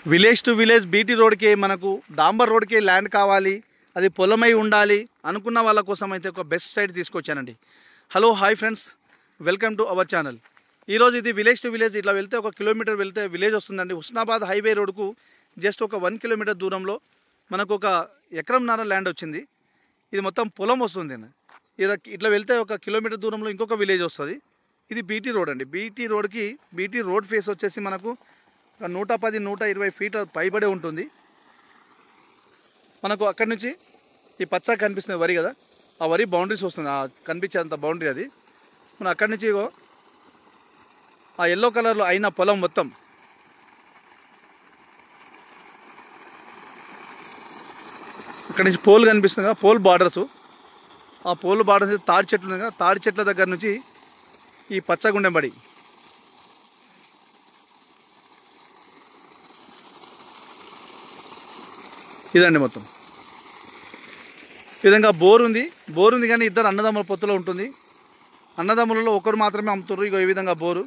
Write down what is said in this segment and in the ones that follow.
Village to village BT రోడ్కి మనకు డాంబర్ రోడ్కి ల్యాండ్ కావాలి, అది పొలమై ఉండాలి అనుకున్న వాళ్ళ కోసం అయితే ఒక బెస్ట్ సైట్ తీసుకొచ్చానండి. Hello hi friends, welcome to our channel. ఈరోజు ఇది విలేజ్ టు విలేజ్, ఇట్లా వెళ్తే 1 కిలోమీటర్ వెళ్తే విలేజ్ వస్తుందండి. హుస్నాబాద్ హైవే రోడ్కు జస్ట్ ఒక 1 కిలోమీటర్ దూరంలో మనకు ఒక ఎకరంన్నర ల్యాండ్ వచ్చింది. ఇది మొత్తం పొలం వస్తుంది. ఇది ఇట్లా వెళ్తే 1 కిలోమీటర్ దూరంలో ఇంకొక విలేజ్ వస్తుంది. ఇది బీటీ రోడ్ అండి. బీటీ రోడ్కి బీటీ రోడ్ ఫేస్ వచ్చేసి మనకు 110-120 ఫీట్ పైబడే ఉంటుంది. మనకు అక్కడి నుంచి ఈ పచ్చ కనిపిస్తుంది వరి కదా, ఆ వరి బౌండరీస్ వస్తుంది, కనిపించేంత బౌండరీ అది. మనం అక్కడి నుంచి ఆ ఎల్లో కలర్లో అయిన పొలం మొత్తం అక్కడి నుంచి పోల్ కనిపిస్తుంది కదా, పోల్ బార్డర్స్, ఆ పోల్ బార్డర్స్ తాడి చెట్లు ఉన్నాయి కదా, తాడి చెట్ల దగ్గర నుంచి ఈ పచ్చగుండెం బడి ఇదండి. మొత్తం ఈ విధంగా బోర్ ఉంది కానీ ఇద్దరు అన్నదమ్ముల పొత్తులో ఉంటుంది. అన్నదమ్ములలో ఒకరు మాత్రమే అమ్ముతారు. ఇగో ఈ విధంగా బోరు.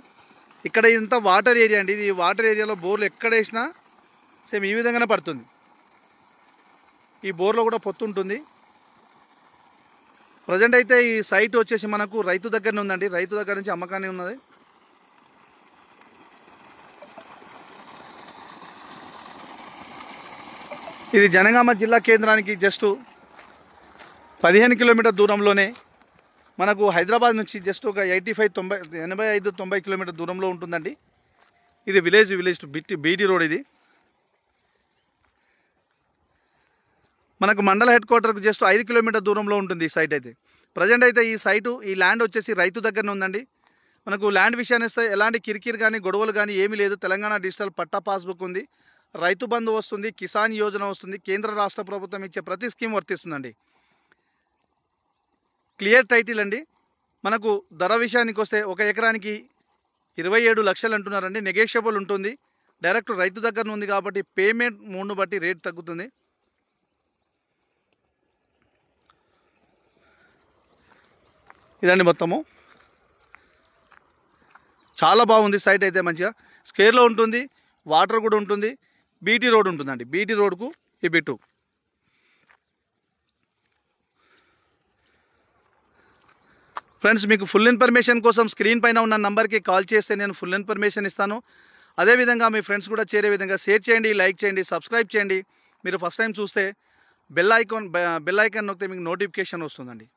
ఇక్కడ ఇదంతా వాటర్ ఏరియా అండి. ఇది వాటర్ ఏరియాలో బోర్లు ఎక్కడ వేసినా సేమ్ ఈ విధంగానే పడుతుంది. ఈ బోర్లో కూడా పొత్తు ఉంటుంది. ప్రజెంట్ అయితే ఈ సైట్ వచ్చేసి మనకు రైతు దగ్గరనే ఉందండి. రైతు దగ్గర నుంచి అమ్మకాన్ని ఉన్నది. ఇది జనగామ జిల్లా కేంద్రానికి జస్ట్ 15 కిలోమీటర్ దూరంలోనే, మనకు హైదరాబాద్ నుంచి జస్ట్ ఒక 85-90 కిలోమీటర్ దూరంలో ఉంటుందండి. ఇది విలేజ్ టు బీటీ రోడ్. ఇది మనకు మండల హెడ్ క్వార్టర్కు జస్ట్ 5 కిలోమీటర్ దూరంలో ఉంటుంది ఈ సైట్ అయితే. ప్రజెంట్ అయితే ఈ ల్యాండ్ వచ్చేసి రైతు దగ్గరనే ఉందండి. మనకు ల్యాండ్ విషయాన్ని ఇస్తే ఎలాంటి కిరికిరి కానీ గొడవలు కానీ ఏమీ లేదు. తెలంగాణ డిజిటల్ పట్టా పాస్బుక్ ఉంది, రైతు బంధు వస్తుంది, కిసాన్ యోజన వస్తుంది, కేంద్ర రాష్ట్ర ప్రభుత్వం ఇచ్చే ప్రతి స్కీమ్ వర్తిస్తుందండి. క్లియర్ టైటిల్ అండి. మనకు ధర విషయానికి వస్తే 1 ఎకరానికి 27 లక్షలు అంటున్నారండి. నెగోషియబుల్ ఉంటుంది. డైరెక్ట్ రైతు దగ్గర ఉంది కాబట్టి పేమెంట్ మూడ్ను బట్టి రేట్ తగ్గుతుంది. ఇదండి మొత్తము. చాలా బాగుంది సైట్ అయితే. మంచిగా స్క్వేర్లో ఉంటుంది, వాటర్ కూడా ఉంటుంది, బీటీ రోడ్ ఉంటుందండి. బీటీ రోడ్కు ఈ బిట్టు. ఫ్రెండ్స్, మీకు ఫుల్ ఇన్ఫర్మేషన్ కోసం స్క్రీన్ పైన ఉన్న నంబర్కి కాల్ చేస్తే నేను ఫుల్ ఇన్ఫర్మేషన్ ఇస్తాను. అదేవిధంగా మీ ఫ్రెండ్స్ కూడా చేరే విధంగా షేర్ చేయండి, లైక్ చేయండి, సబ్స్క్రైబ్ చేయండి. మీరు ఫస్ట్ టైం చూస్తే బెల్ ఐకాన్ నొక్కితే మీకు నోటిఫికేషన్ వస్తుందండి.